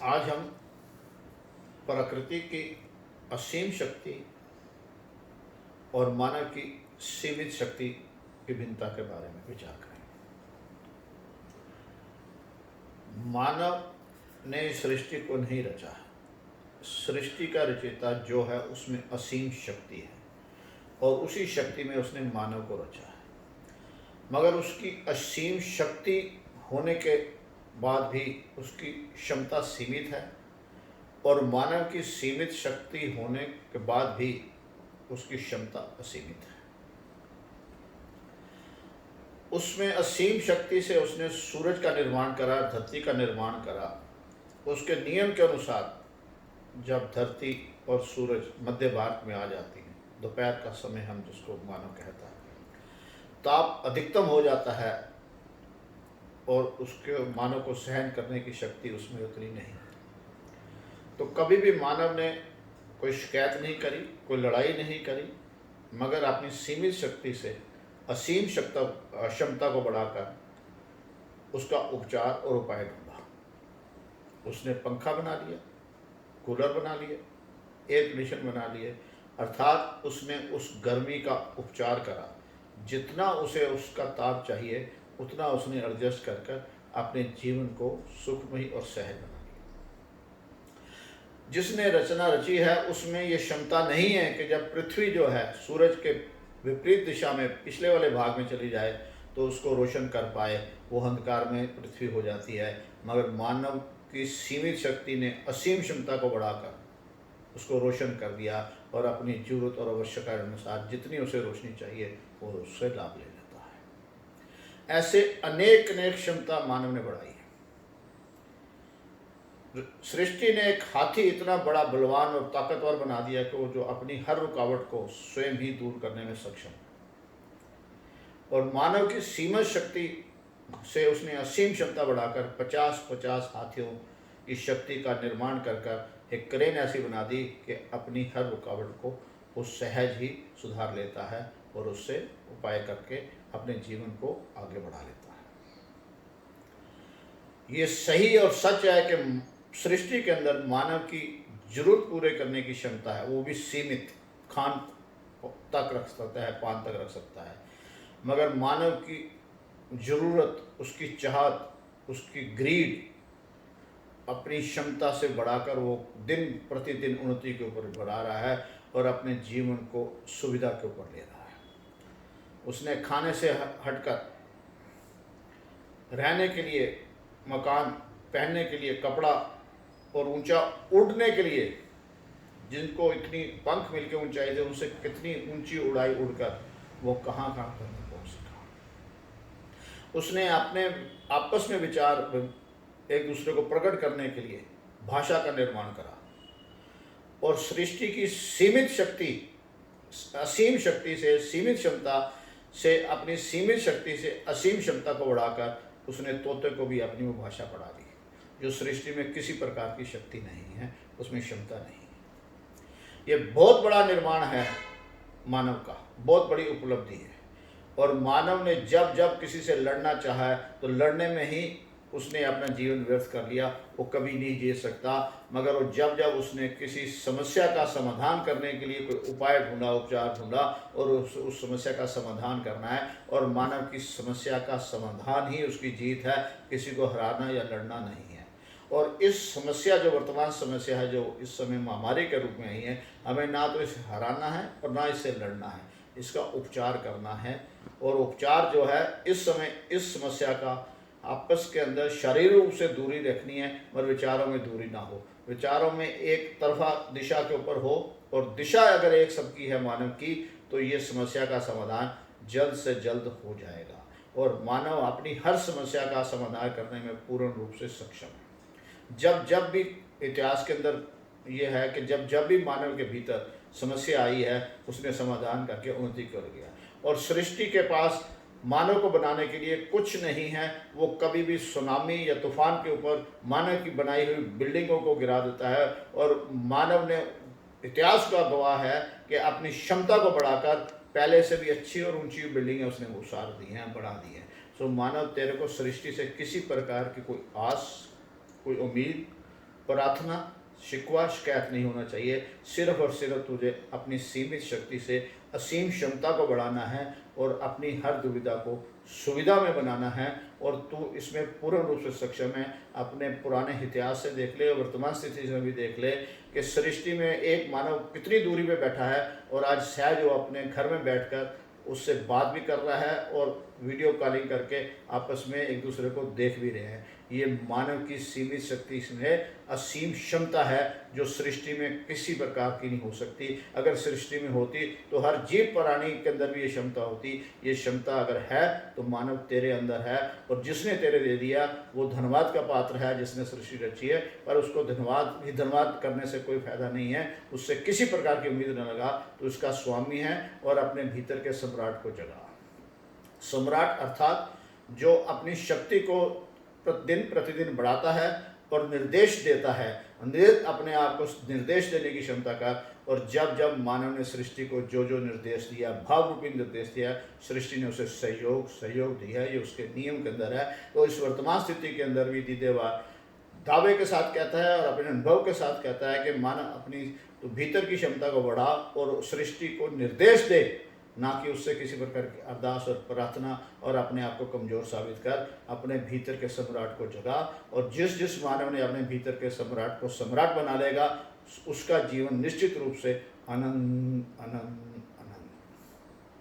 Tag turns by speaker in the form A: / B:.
A: आज हम प्रकृति की असीम शक्ति और मानव की सीमित शक्ति की भिन्नता के बारे में विचार करेंगे। मानव ने सृष्टि को नहीं रचा है। सृष्टि का रचयिता जो है उसमें असीम शक्ति है और उसी शक्ति में उसने मानव को रचा है। मगर उसकी असीम शक्ति होने के बाद भी उसकी क्षमता सीमित है और मानव की सीमित शक्ति होने के बाद भी उसकी क्षमता असीमित है। उसमें असीम शक्ति से उसने सूरज का निर्माण करा, धरती का निर्माण करा। उसके नियम के अनुसार जब धरती और सूरज मध्य भाग में आ जाती हैं, दोपहर का समय हम जिसको मानव कहता है, ताप अधिकतम हो जाता है और उसके मानव को सहन करने की शक्ति उसमें उतनी नहीं। तो कभी भी मानव ने कोई शिकायत नहीं करी, कोई लड़ाई नहीं करी, मगर अपनी सीमित शक्ति से असीम क्षमता को बढ़ाकर उसका उपचार और उपाय ढूंढा। उसने पंखा बना लिया, कूलर बना लिए, एयर कंडीशन बना लिए, अर्थात उसने उस गर्मी का उपचार करा। जितना उसे उसका ताप चाहिए उतना उसने एडजस्ट कर अपने जीवन को सुखमयी और सहज बना लिया। जिसने रचना रची है उसमें ये क्षमता नहीं है कि जब पृथ्वी जो है सूरज के विपरीत दिशा में पिछले वाले भाग में चली जाए तो उसको रोशन कर पाए। वो अंधकार में पृथ्वी हो जाती है। मगर मानव की सीमित शक्ति ने असीम क्षमता को बढ़ाकर उसको रोशन कर दिया और अपनी जरूरत और आवश्यकता के अनुसार जितनी उसे रोशनी चाहिए वो उससे लाभ ले लेता है। ऐसे अनेक क्षमता मानव ने बढ़ाई है। सृष्टि ने एक हाथी इतना बड़ा बलवान और ताकतवर बना दिया कि वो जो अपनी हर रुकावट को स्वयं ही दूर करने में सक्षम है। और मानव की सीमित शक्ति से उसने असीम क्षमता बढ़ाकर 50-50 हाथियों की शक्ति का निर्माण कर एक क्रेन ऐसी बना दी कि अपनी हर रुकावट को वो सहज ही सुधार लेता है और उससे उपाय करके अपने जीवन को आगे बढ़ा लेता है। ये सही और सच है कि सृष्टि के अंदर मानव की जरूरत पूरे करने की क्षमता है, वो भी सीमित। खान तक रख सकता है, पान तक रख सकता है, मगर मानव की जरूरत, उसकी चाहत, उसकी ग्रीड अपनी क्षमता से बढ़ाकर वो दिन प्रतिदिन उन्नति के ऊपर बढ़ा रहा है और अपने जीवन को सुविधा के ऊपर ले रहा है। उसने खाने से हटकर रहने के लिए मकान, पहनने के लिए कपड़ा और ऊंचा उड़ने के लिए, जिनको इतनी पंख मिलकर ऊंचाई थे, उनसे कितनी ऊंची उड़ाई उड़कर वो कहाँ तक पहुँच सका। उसने अपने आपस में विचार एक दूसरे को प्रकट करने के लिए भाषा का निर्माण करा और सृष्टि की सीमित शक्ति, असीम शक्ति से सीमित क्षमता से अपनी सीमित शक्ति से असीम क्षमता को बढ़ाकर उसने तोते को भी अपनी वो भाषा पढ़ा दी जो सृष्टि में किसी प्रकार की शक्ति नहीं है, उसमें क्षमता नहीं है। ये बहुत बड़ा निर्माण है मानव का, बहुत बड़ी उपलब्धि है। और मानव ने जब जब किसी से लड़ना चाहा तो लड़ने में ही उसने अपना जीवन व्यर्थ कर लिया। वो कभी नहीं जी सकता। मगर वो जब जब उसने किसी समस्या का समाधान करने के लिए कोई उपाय ढूंढा, उपचार ढूंढा और उस समस्या का समाधान करना है, और मानव की समस्या का समाधान ही उसकी जीत है, किसी को हराना या लड़ना नहीं है। और इस समस्या, जो वर्तमान समस्या है, जो इस समय महामारी के रूप में आई है, हमें ना तो इसे हराना है और ना इससे लड़ना है, इसका उपचार करना है। और उपचार जो है इस समय इस समस्या का आपस के अंदर शारीरिक रूप से दूरी रखनी है, मगर विचारों में दूरी ना हो। विचारों में एक तरफा दिशा के ऊपर हो, और दिशा अगर एक सबकी है मानव की, तो ये समस्या का समाधान जल्द से जल्द हो जाएगा और मानव अपनी हर समस्या का समाधान करने में पूर्ण रूप से सक्षम है। जब जब भी इतिहास के अंदर ये है कि जब जब भी मानव के भीतर समस्या आई है, उसने समाधान करके उन्नति कर गया। और सृष्टि के पास मानव को बनाने के लिए कुछ नहीं है। वो कभी भी सुनामी या तूफान के ऊपर मानव की बनाई हुई बिल्डिंगों को गिरा देता है। और मानव ने, इतिहास का गवाह है कि अपनी क्षमता को बढ़ाकर पहले से भी अच्छी और ऊंची बिल्डिंगें उसने उसार दी हैं, बढ़ा दी हैं। सो मानव, तेरे को सृष्टि से किसी प्रकार की कोई आस, कोई उम्मीद प्रार्थना, शिकवा, शिकायत नहीं होना चाहिए। सिर्फ और सिर्फ तुझे अपनी सीमित शक्ति से असीम क्षमता को बढ़ाना है और अपनी हर दुविधा को सुविधा में बनाना है, और तू इसमें पूर्ण रूप से सक्षम है। अपने पुराने इतिहास से देख ले, वर्तमान स्थिति से भी देख ले कि सृष्टि में एक मानव कितनी दूरी पे बैठा है, और आज शायद वो अपने घर में बैठकर उससे बात भी कर रहा है और वीडियो कॉलिंग करके आपस में एक दूसरे को देख भी रहे हैं। ये मानव की सीमित शक्ति में असीम क्षमता है जो सृष्टि में किसी प्रकार की नहीं हो सकती। अगर सृष्टि में होती तो हर जीव प्राणी के अंदर भी ये क्षमता होती। ये क्षमता अगर है तो मानव तेरे अंदर है, और जिसने तेरे दे दिया वो धन्यवाद का पात्र है, जिसने सृष्टि रची है। पर उसको धन्यवाद करने से कोई फायदा नहीं है, उससे किसी प्रकार की उम्मीद न लगा। तो उसका स्वामी है और अपने भीतर के सम्राट को जगा। सम्राट अर्थात जो अपनी शक्ति को दिन प्रतिदिन बढ़ाता है और निर्देश देता है, अपने आप को निर्देश देने की क्षमता का। और जब जब मानव ने सृष्टि को जो जो निर्देश दिया, भाव रूपी निर्देश दिया, सृष्टि ने उसे सहयोग दिया है। ये उसके नियम के अंदर है। तो इस वर्तमान स्थिति के अंदर भी दीदेवा दावे के साथ कहता है और अपने अनुभव के साथ कहता है कि मानव अपनी तो भीतर की क्षमता को बढ़ा और सृष्टि को निर्देश दे, ना कि उससे किसी प्रकार की अरदास और प्रार्थना और अपने आप को कमज़ोर साबित कर अपने भीतर के सम्राट को जगा। और जिस जिस मानव ने अपने भीतर के सम्राट को सम्राट बना लेगा, उसका जीवन निश्चित रूप से आनंद आनंद